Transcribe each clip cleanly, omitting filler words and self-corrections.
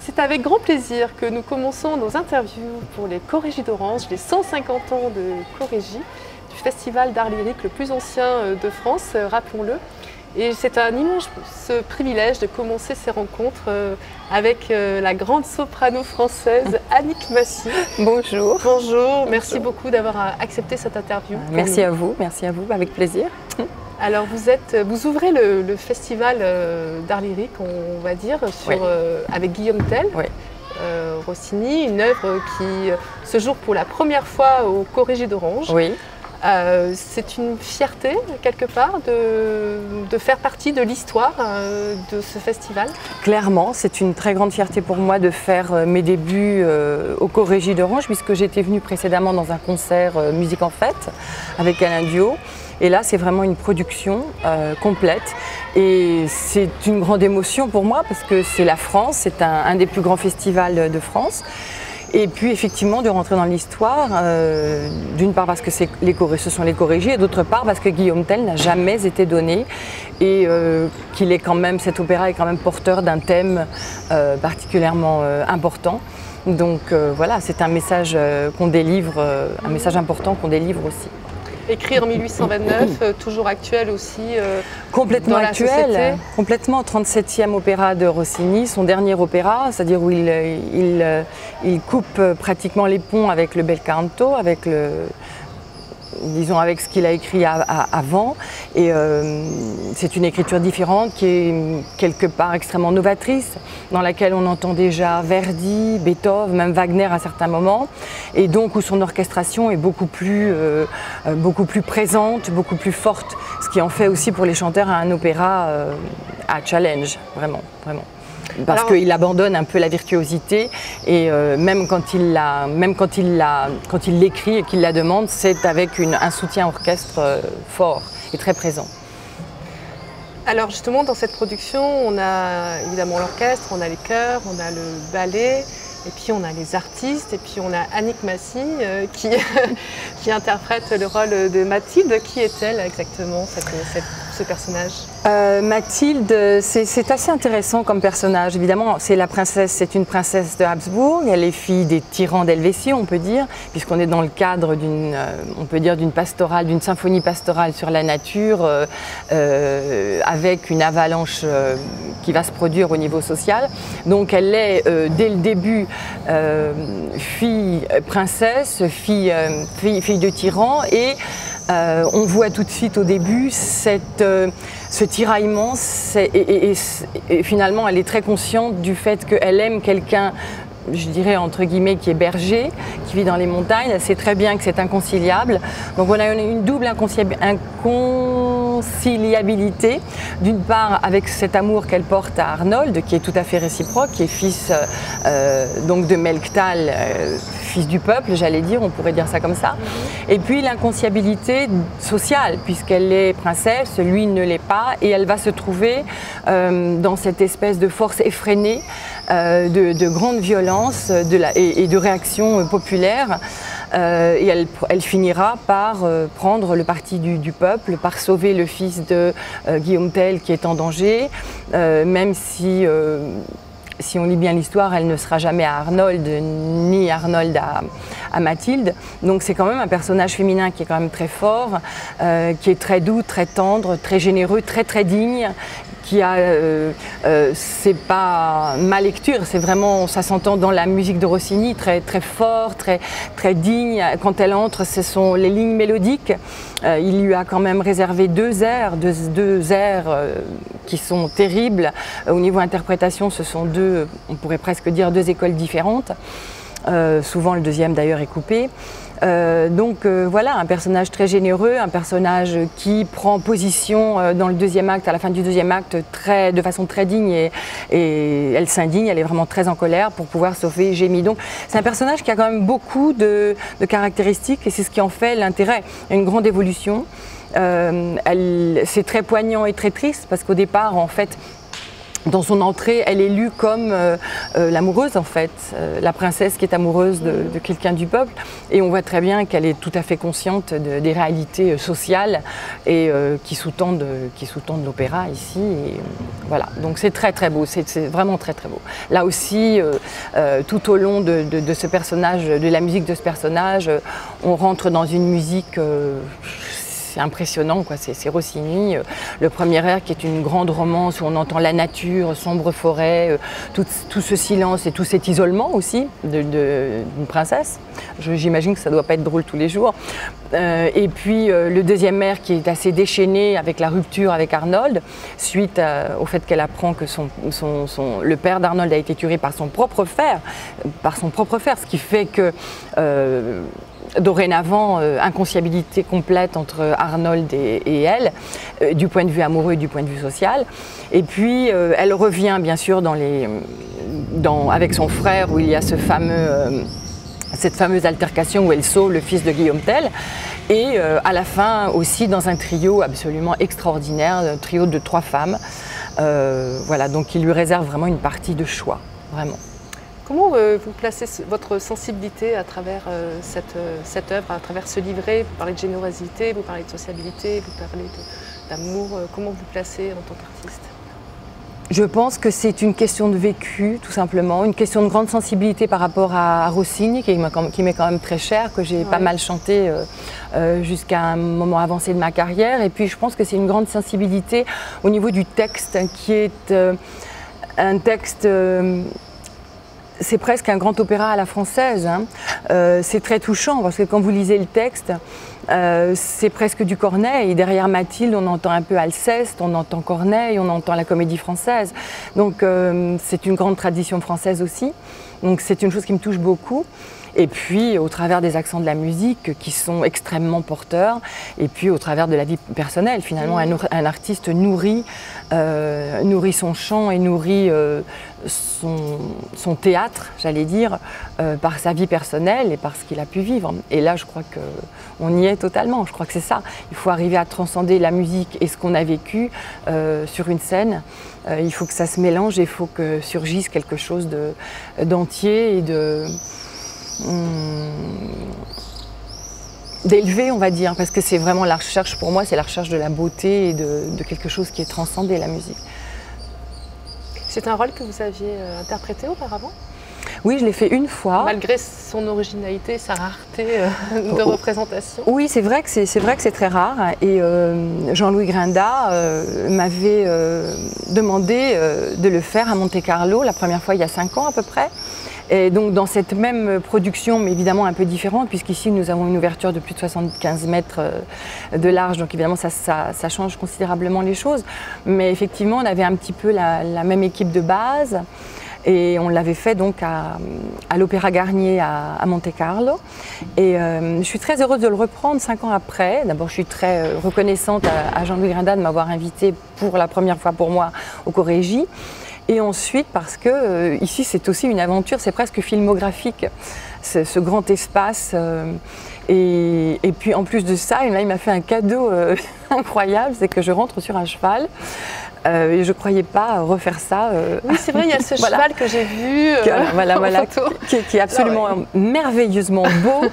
C'est avec grand plaisir que nous commençons nos interviews pour les Chorégies d'Orange, les 150 ans de Chorégie, du festival d'art lyrique le plus ancien de France, rappelons-le. Et c'est un immense privilège de commencer ces rencontres avec la grande soprano française Annick Massy. Bonjour. Bonjour, merci beaucoup d'avoir accepté cette interview. Merci à vous, avec plaisir. Alors vous ouvrez le festival d'art lyrique, on va dire, avec Guillaume Tell, Rossini, une œuvre qui se joue pour la première fois aux Chorégies d'Orange. Oui. C'est une fierté, quelque part, de faire partie de l'histoire de ce festival. Clairement, c'est une très grande fierté pour moi de faire mes débuts aux Chorégies d'Orange, puisque j'étais venue précédemment dans un concert Musique en Fête avec Alain Duo. Et là, c'est vraiment une production complète. Et c'est une grande émotion pour moi, parce que c'est la France, c'est un des plus grands festivals de France. Et puis effectivement de rentrer dans l'histoire, d'une part parce que ce sont les Chorégies, et d'autre part parce que Guillaume Tell n'a jamais été donné et qu'il est quand même, cet opéra est quand même porteur d'un thème particulièrement important. Donc voilà, c'est un message qu'on délivre, un message important qu'on délivre aussi. Écrit en 1829, toujours actuel aussi complètement dans la actuel, société. Complètement 37e opéra de Rossini, son dernier opéra, c'est-à-dire où il coupe pratiquement les ponts avec le bel canto, avec avec ce qu'il a écrit avant. Et c'est une écriture différente qui est quelque part extrêmement novatrice, dans laquelle on entend déjà Verdi, Beethoven, même Wagner à certains moments, et donc où son orchestration est beaucoup plus présente, beaucoup plus forte, ce qui en fait aussi pour les chanteurs un opéra à challenge, vraiment, vraiment. Parce qu'il abandonne un peu la virtuosité et même quand il l'écrit et qu'il la demande, c'est avec un soutien orchestre fort et très présent. Alors justement, dans cette production, on a évidemment l'orchestre, on a les chœurs, on a le ballet, et puis on a les artistes, et puis on a Annick Massy qui interprète le rôle de Mathilde. Qui est-elle exactement, ce personnage? Mathilde, c'est assez intéressant comme personnage. Évidemment, c'est une princesse de Habsbourg. Elle est fille des tyrans d'Helvétie, on peut dire, puisqu'on est dans le cadre d'une pastorale, d'une symphonie pastorale sur la nature, avec une avalanche qui va se produire au niveau social. Donc elle est dès le début fille princesse, fille de tyran, et on voit tout de suite au début ce tiraillement, et finalement elle est très consciente du fait qu'elle aime quelqu'un, je dirais entre guillemets, qui est berger, qui vit dans les montagnes. Elle sait très bien que c'est inconciliable. Donc on a une double inconciliabilité, d'une part avec cet amour qu'elle porte à Arnold, qui est tout à fait réciproque, qui est fils donc de Melchtal, fils du peuple, j'allais dire, on pourrait dire ça comme ça. Et puis l'inconciliabilité sociale, puisqu'elle est princesse, lui ne l'est pas, et elle va se trouver dans cette espèce de force effrénée, de grande violence et de réaction populaire. Et elle finira par prendre le parti du peuple, par sauver le fils de Guillaume Tell qui est en danger, même si on lit bien l'histoire, elle ne sera jamais à Arnold, ni Arnold à Mathilde. Donc c'est quand même un personnage féminin qui est quand même très fort, qui est très doux, très tendre, très généreux, très très digne, qui a, c'est pas ma lecture, c'est vraiment, ça s'entend dans la musique de Rossini, très, très fort, très, très digne. Quand elle entre, ce sont les lignes mélodiques. Il lui a quand même réservé deux airs qui sont terribles. Au niveau interprétation, ce sont on pourrait presque dire deux écoles différentes. Souvent le deuxième d'ailleurs est coupé. Voilà, un personnage très généreux, un personnage qui prend position dans le deuxième acte, à la fin du deuxième acte, de façon très digne, et elle s'indigne, elle est vraiment très en colère pour pouvoir sauver Gémie. Donc c'est un personnage qui a quand même beaucoup de caractéristiques, et c'est ce qui en fait l'intérêt. Il y a une grande évolution. C'est très poignant et très triste, parce qu'au départ, en fait, dans son entrée, elle est lue comme l'amoureuse en fait, la princesse qui est amoureuse de quelqu'un du peuple. Et on voit très bien qu'elle est tout à fait consciente des réalités sociales et qui sous-tendent l'opéra ici. Et, voilà, donc c'est très très beau, c'est vraiment très très beau. Là aussi, tout au long de ce personnage, de la musique de ce personnage, on rentre dans une musique... c'est impressionnant, quoi. C'est Rossini. Le premier air qui est une grande romance où on entend la nature, sombre forêt, tout ce silence et tout cet isolement aussi d'une princesse. J'imagine que ça ne doit pas être drôle tous les jours. Et puis le deuxième air qui est assez déchaîné avec la rupture avec Arnold, suite au fait qu'elle apprend que le père d'Arnold a été tué par son propre frère, ce qui fait que dorénavant, inconciliabilité complète entre Arnold et elle, du point de vue amoureux et du point de vue social. Et puis, elle revient bien sûr avec son frère où il y a cette fameuse altercation où elle sauve le fils de Guillaume Tell. Et à la fin aussi dans un trio absolument extraordinaire, un trio de 3 femmes. Voilà, donc il lui réserve vraiment une partie de choix, vraiment. Comment vous placez votre sensibilité à travers cette œuvre, à travers ce livret? Vous parlez de générosité, vous parlez de sociabilité, vous parlez d'amour. Comment vous placez en tant qu'artiste? Je pense que c'est une question de vécu, tout simplement, une question de grande sensibilité par rapport à Rossini, qui m'est quand même très cher, que j'ai pas mal chanté jusqu'à un moment avancé de ma carrière. Et puis je pense que c'est une grande sensibilité au niveau du texte, qui est un texte... c'est presque un grand opéra à la française, hein. C'est très touchant parce que quand vous lisez le texte, c'est presque du Corneille. Et derrière Mathilde, on entend un peu Alceste, on entend Corneille, on entend la comédie française. Donc c'est une grande tradition française aussi. Donc c'est une chose qui me touche beaucoup. Et puis au travers des accents de la musique qui sont extrêmement porteurs, et puis au travers de la vie personnelle, finalement un artiste nourrit son chant et nourrit son théâtre, j'allais dire, par sa vie personnelle et par ce qu'il a pu vivre. Et là je crois qu'on y est totalement, je crois que c'est ça. Il faut arriver à transcender la musique et ce qu'on a vécu sur une scène. Il faut que ça se mélange et il faut que surgisse quelque chose d'entier et d'élevé, on va dire, parce que c'est vraiment la recherche, pour moi, c'est la recherche de la beauté et de quelque chose qui est transcendé, la musique. C'est un rôle que vous aviez interprété auparavant? Oui, je l'ai fait une fois. Malgré son originalité, sa rareté de représentation? Oui, c'est vrai que c'est très rare. Et Jean-Louis Grinda m'avait demandé de le faire à Monte-Carlo, la première fois il y a 5 ans à peu près. Et donc dans cette même production, mais évidemment un peu différente, puisqu'ici nous avons une ouverture de plus de 75 mètres de large, donc évidemment ça change considérablement les choses. Mais effectivement, on avait un petit peu la même équipe de base. Et on l'avait fait donc à l'Opéra Garnier à Monte-Carlo. Et je suis très heureuse de le reprendre 5 ans après. D'abord, je suis très reconnaissante à Jean-Louis Grinda de m'avoir invitée pour la première fois pour moi au Corégie. Et ensuite parce que ici c'est aussi une aventure, c'est presque filmographique, ce grand espace. Et puis en plus de ça, il m'a fait un cadeau incroyable, c'est que je rentre sur un cheval. Et je ne croyais pas refaire ça. Oui, c'est vrai, il y a ce cheval que j'ai vu en photo. Qui est absolument merveilleusement beau,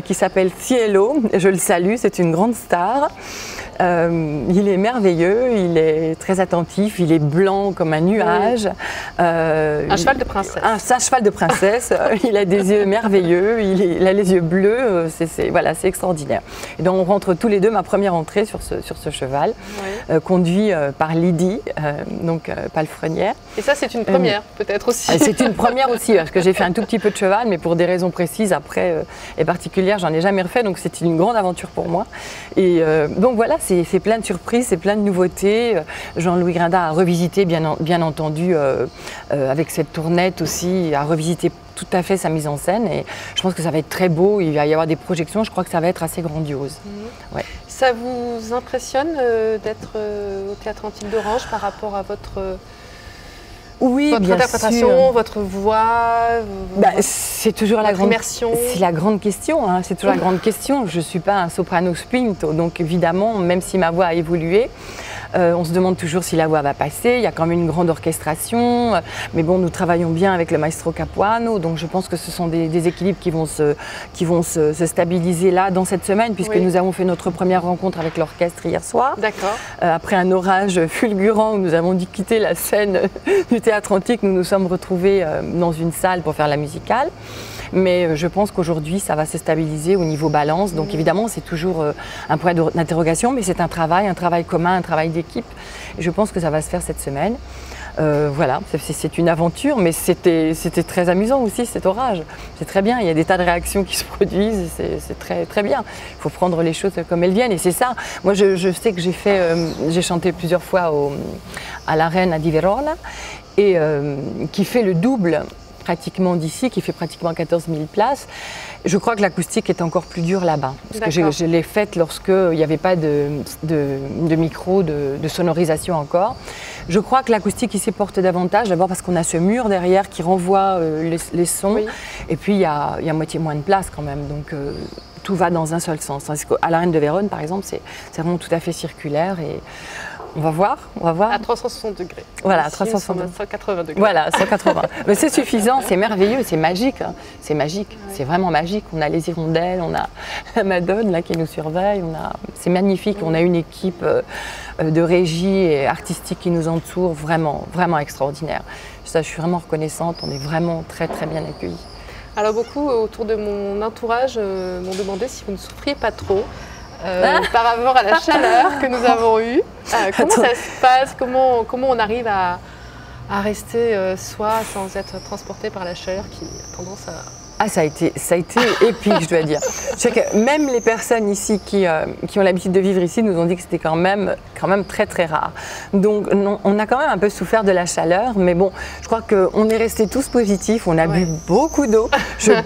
qui s'appelle Cielo. Je le salue, c'est une grande star. Il est merveilleux, il est très attentif, il est blanc comme un nuage. Un cheval de princesse. Un cheval de princesse, il a des yeux merveilleux, il a les yeux bleus, c'est extraordinaire. Et donc on rentre tous les deux, ma première entrée sur ce cheval, conduit par Lydie, palefrenière. Et ça c'est une première peut-être aussi. C'est une première aussi, parce que j'ai fait un tout petit peu de cheval, mais pour des raisons précises après et particulières, j'en ai jamais refait, donc c'est une grande aventure pour moi. Et donc voilà, c'est plein de surprises, c'est plein de nouveautés. Jean-Louis Grinda a revisité, bien entendu, avec cette tournette aussi, a revisité tout à fait sa mise en scène. Et je pense que ça va être très beau, il va y avoir des projections, je crois que ça va être assez grandiose. Ouais. Ça vous impressionne d'être au Théâtre Antique d'Orange par rapport à votre interprétation, votre voix, c'est toujours la grande immersion. C'est la grande question, hein, c'est toujours la grande question. Je ne suis pas un soprano spinto, donc évidemment, même si ma voix a évolué, On se demande toujours si la voix va passer. Il y a quand même une grande orchestration. Mais bon, nous travaillons bien avec le maestro Capuano. Donc je pense que ce sont des équilibres qui vont se stabiliser là dans cette semaine, puisque nous avons fait notre première rencontre avec l'orchestre hier soir. D'accord. Après un orage fulgurant où nous avons dû quitter la scène du Théâtre Antique, nous nous sommes retrouvés dans une salle pour faire la musicale. Mais je pense qu'aujourd'hui, ça va se stabiliser au niveau balance. Donc évidemment, c'est toujours un point d'interrogation, mais c'est un travail commun, un travail d'équipe. Et je pense que ça va se faire cette semaine. Voilà, c'est une aventure, mais c'était très amusant aussi cet orage. C'est très bien, il y a des tas de réactions qui se produisent, c'est très, très bien. Il faut prendre les choses comme elles viennent et c'est ça. Moi, je sais que j'ai chanté plusieurs fois à l'Arena di Verona et qui fait le double pratiquement d'ici, qui fait pratiquement 14 000 places. Je crois que l'acoustique est encore plus dure là-bas. Parce que je l'ai faite lorsqu'il n'y avait pas de micro, de sonorisation encore. Je crois que l'acoustique ici porte davantage, d'abord parce qu'on a ce mur derrière qui renvoie les sons. Oui. Et puis il y a moitié moins de place quand même. Donc tout va dans un seul sens. À l'Arène de Vérone, par exemple, c'est vraiment tout à fait circulaire. Et on va voir. À 360 degrés. Voilà, à 360 degrés. 180 degrés. Voilà, 180. Mais c'est suffisant, c'est merveilleux, c'est magique. Hein. C'est magique, ouais. C'est vraiment magique. On a les hirondelles, on a la Madone là, qui nous surveille. C'est magnifique. On a une équipe de régie et artistique qui nous entoure, vraiment, vraiment extraordinaire. Ça, je suis vraiment reconnaissante. On est vraiment très, très bien accueillis. Alors, beaucoup autour de mon entourage m'ont demandé si vous ne souffriez pas trop. Par rapport à la chaleur que nous avons eue. Comment ça se passe, comment on arrive à rester soi sans être transporté par la chaleur qui a tendance à... Ah, ça a été épique, je dois dire. Je sais que même les personnes ici qui ont l'habitude de vivre ici nous ont dit que c'était quand même très très rare. Donc on a quand même un peu souffert de la chaleur, mais bon, je crois qu'on est restés tous positifs, on a bu beaucoup d'eau.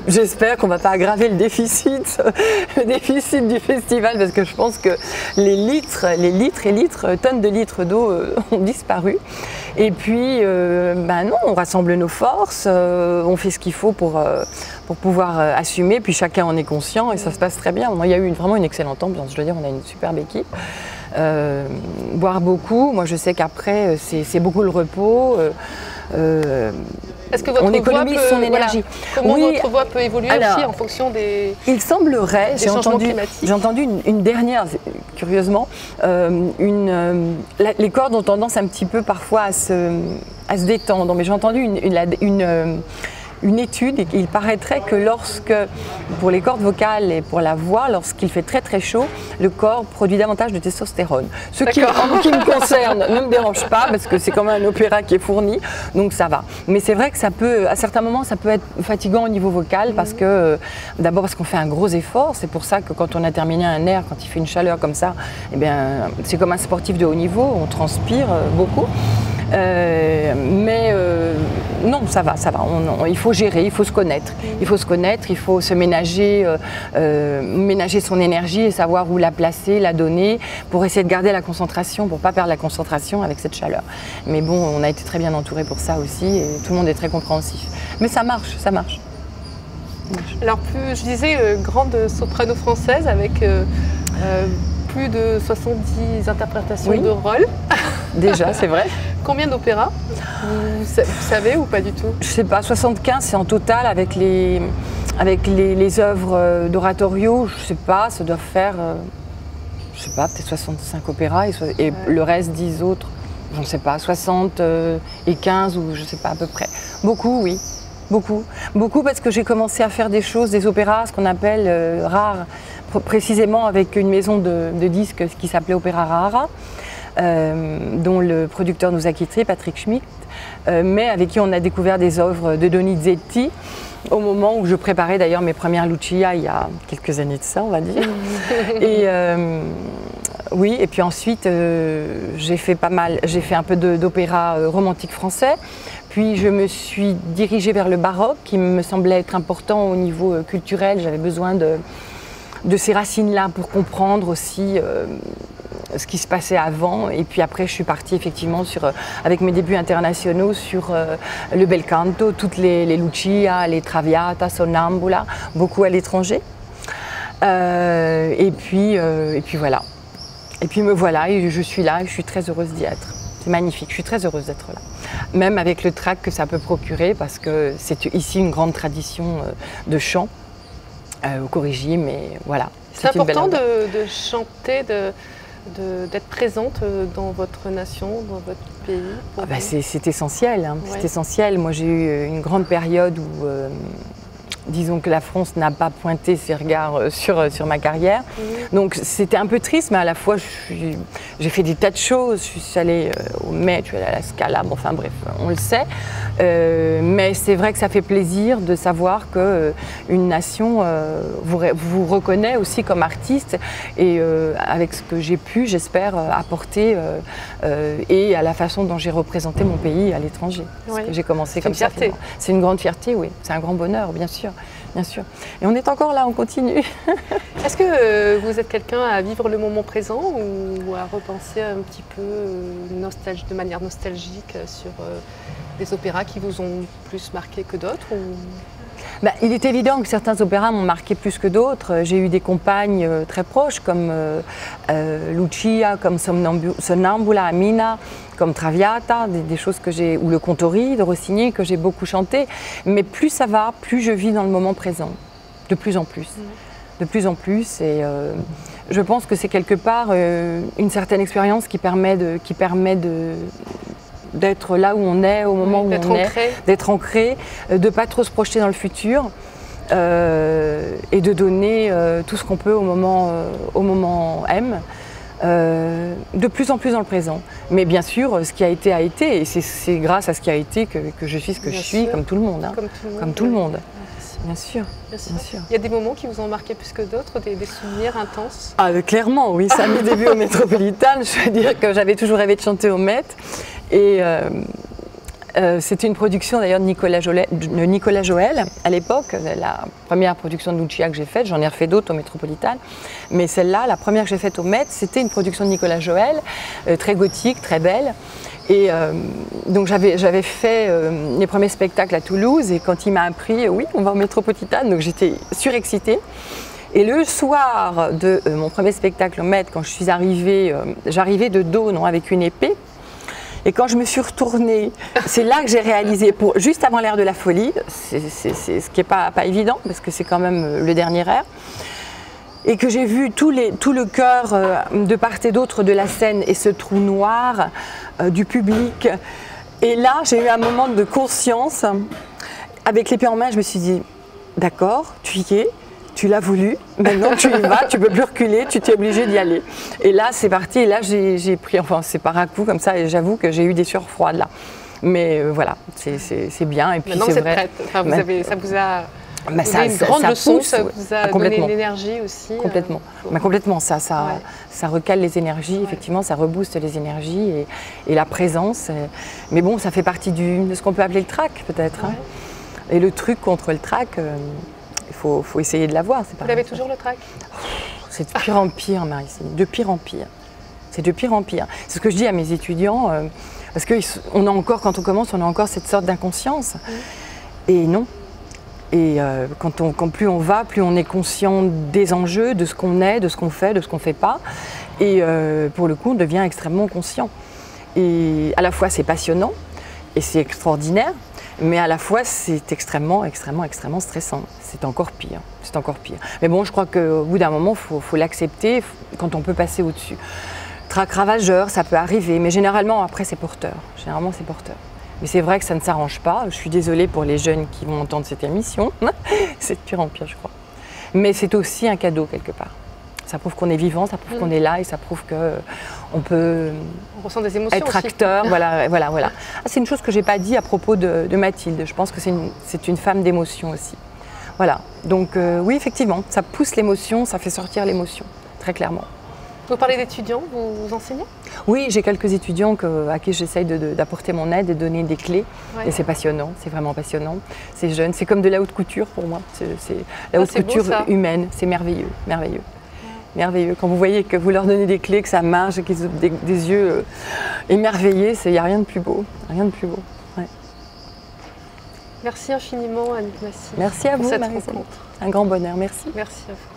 J'espère qu'on ne va pas aggraver le déficit du festival, parce que je pense que les tonnes de litres d'eau ont disparu. Et puis, non, on rassemble nos forces, on fait ce qu'il faut pour pouvoir assumer, puis chacun en est conscient et ça se passe très bien. Il y a eu vraiment une excellente ambiance, je veux dire, on a une superbe équipe. Boire beaucoup, moi je sais qu'après c'est beaucoup le repos. Est-ce que votre voix peut, son énergie. Comment votre voix peut évoluer aussi en fonction des semblerait, j'ai entendu une dernière, curieusement, les cordes ont tendance un petit peu parfois à se détendre, mais j'ai entendu une étude et il paraîtrait que pour les cordes vocales et pour la voix, lorsqu'il fait très très chaud, le corps produit davantage de testostérone. Ce qui, en ce qui me concerne, ne me dérange pas parce que c'est quand même un opéra qui est fourni, donc ça va. Mais c'est vrai que ça peut, à certains moments, ça peut être fatigant au niveau vocal parce que, d'abord parce qu'on fait un gros effort, c'est pour ça que quand on a terminé un air, quand il fait une chaleur comme ça, eh bien, c'est comme un sportif de haut niveau, on transpire beaucoup. Non, ça va. Il faut gérer, il faut se connaître. Il faut se ménager son énergie et savoir où la placer, la donner, pour essayer de garder la concentration, pour ne pas perdre la concentration avec cette chaleur. Mais bon, on a été très bien entourés pour ça aussi et tout le monde est très compréhensif. Mais ça marche. Alors, je disais, grande soprano française avec plus de 70 interprétations de rôles. Déjà, c'est vrai. Combien d'opéras vous savez ou pas du tout? Je sais pas, 75 c'est en total avec les œuvres d'oratorio, je sais pas, ça doit faire, je sais pas, peut-être 65 opéras et le reste 10 autres, je ne sais pas, 60 et 15 ou je sais pas à peu près. Beaucoup, oui. Beaucoup parce que j'ai commencé à faire des opéras, ce qu'on appelle rares, précisément avec une maison de disques qui s'appelait Opéra Rara, dont le producteur nous a quittés, Patrick Schmidt, mais avec qui on a découvert des œuvres de Donizetti au moment où je préparais d'ailleurs mes premières Lucia il y a quelques années de ça, on va dire. Et puis ensuite j'ai fait un peu d'opéra romantique français. Puis je me suis dirigée vers le baroque qui me semblait être important au niveau culturel. J'avais besoin de ces racines-là pour comprendre aussi ce qui se passait avant. Et puis après, je suis partie effectivement avec mes débuts internationaux sur le bel canto, toutes les Lucia, les Traviata, Sonnambula, beaucoup à l'étranger. Et puis voilà. Et puis me voilà, et je suis là, et je suis très heureuse d'y être. C'est magnifique, je suis très heureuse d'être là. Même avec le trac que ça peut procurer, parce que c'est ici une grande tradition de chant au Corrigi, mais voilà. C'est important de chanter, d'être présente dans votre nation, dans votre pays. C'est essentiel, hein. C'est essentiel. Moi j'ai eu une grande période où disons que la France n'a pas pointé ses regards sur ma carrière. Donc c'était un peu triste, mais à la fois j'ai fait des tas de choses. Je suis allée au Met, je suis allée à la Scala, bon, enfin bref, on le sait. Mais c'est vrai que ça fait plaisir de savoir qu'une nation vous reconnaît aussi comme artiste et avec ce que j'ai pu, j'espère, apporter et à la façon dont j'ai représenté mon pays à l'étranger. Parce que j'ai commencé comme ça. C'est une grande fierté, oui. C'est un grand bonheur, bien sûr. Bien sûr. Et on est encore là, on continue. Est-ce que vous êtes quelqu'un à vivre le moment présent ou à repenser un petit peu de manière nostalgique sur des opéras qui vous ont plus marqué que d'autres Il est évident que certains opéras m'ont marqué plus que d'autres. J'ai eu des compagnes très proches comme Lucia, comme Sonnambula Amina, comme Traviata, des choses que j'ai, ou le Contori de Rossini que j'ai beaucoup chanté. Mais plus ça va, plus je vis dans le moment présent, de plus en plus. De plus en plus, et je pense que c'est quelque part une certaine expérience qui permet d'être là où on est, au moment où on est, d'être ancré, de ne pas trop se projeter dans le futur et de donner tout ce qu'on peut au moment M, de plus en plus dans le présent. Mais bien sûr, ce qui a été, et c'est grâce à ce qui a été que je suis ce que je suis, comme tout le monde. Hein. Comme tout le monde. Bien sûr. Il y a des moments qui vous ont marqué plus que d'autres, des souvenirs intenses? Clairement, oui. Ça, mes débuts au Métropolitain, je veux dire que j'avais toujours rêvé de chanter au Met. Et c'était une production d'ailleurs de Nicolas Joël à l'époque, la première production de Lucia que j'ai faite. J'en ai refait d'autres au Métropolitain. Mais celle-là, la première que j'ai faite au Met, c'était une production de Nicolas Joël, très gothique, très belle. Et donc j'avais fait les premiers spectacles à Toulouse et quand il m'a appris, oui, on va au Métropolitain, donc j'étais surexcitée. Et le soir de mon premier spectacle au Met, quand je suis arrivée, j'arrivais de dos, non, avec une épée. Et quand je me suis retournée, c'est là que j'ai réalisé, juste avant l'ère de la folie, c'est ce qui n'est pas évident, parce que c'est quand même le dernier air, et que j'ai vu tout le cœur de part et d'autre de la scène et ce trou noir du public. Et là, j'ai eu un moment de conscience. Avec l'épée en main, je me suis dit, d'accord, tu y es, tu l'as voulu, maintenant tu y vas, tu ne peux plus reculer, tu t'es obligé d'y aller. Et là, c'est parti, et là, j'ai pris, enfin, c'est par un coup comme ça, et j'avoue que j'ai eu des sueurs froides là. Mais voilà, c'est bien. Et puis maintenant, vous êtes prête. Enfin, ça vous a... ça, une grande leçon, ça vous a donné de l'énergie aussi. Complètement. Complètement, ça recale les énergies, effectivement, ça rebooste les énergies et la présence. Mais bon, ça fait partie de ce qu'on peut appeler le trac, peut-être. Hein. Et le truc contre le trac, il faut essayer de l'avoir. Vous l'avez toujours, le trac? C'est de pire en pire, Marie, de pire en pire. C'est de pire en pire. C'est ce que je dis à mes étudiants, parce qu'on a encore, quand on commence, on a encore cette sorte d'inconscience. Et non. Et quand plus on va, plus on est conscient des enjeux, de ce qu'on est, de ce qu'on fait, de ce qu'on ne fait pas. Et pour le coup, on devient extrêmement conscient. Et à la fois, c'est passionnant et c'est extraordinaire, mais à la fois, c'est extrêmement stressant. C'est encore pire. C'est encore pire. Mais bon, je crois qu'au bout d'un moment, il faut l'accepter quand on peut passer au-dessus. Trac ravageur, ça peut arriver, mais généralement, après, c'est porteur. Généralement, c'est porteur. Mais c'est vrai que ça ne s'arrange pas. Je suis désolée pour les jeunes qui vont entendre cette émission. C'est de pire en pire, je crois. Mais c'est aussi un cadeau, quelque part. Ça prouve qu'on est vivant, ça prouve qu'on est là et ça prouve qu'on peut être acteur. Voilà. Ah, c'est une chose que je n'ai pas dit à propos de Mathilde. Je pense que c'est une femme d'émotion aussi. Voilà. Donc oui, effectivement, ça pousse l'émotion, ça fait sortir l'émotion, très clairement. Vous parlez d'étudiants, vous enseignez? Oui, j'ai quelques étudiants à qui j'essaye d'apporter mon aide et de donner des clés. Ouais. Et c'est passionnant, c'est vraiment passionnant. C'est jeune, c'est comme de la haute couture pour moi. C'est la haute couture humaine, c'est merveilleux, merveilleux. Ouais. Merveilleux. Quand vous voyez que vous leur donnez des clés, que ça marche, qu'ils ont des yeux émerveillés, il n'y a rien de plus beau. Rien de plus beau. Ouais. Merci infiniment, Annick Massy. Merci à vous, Marie. Un grand bonheur, merci. Merci à vous.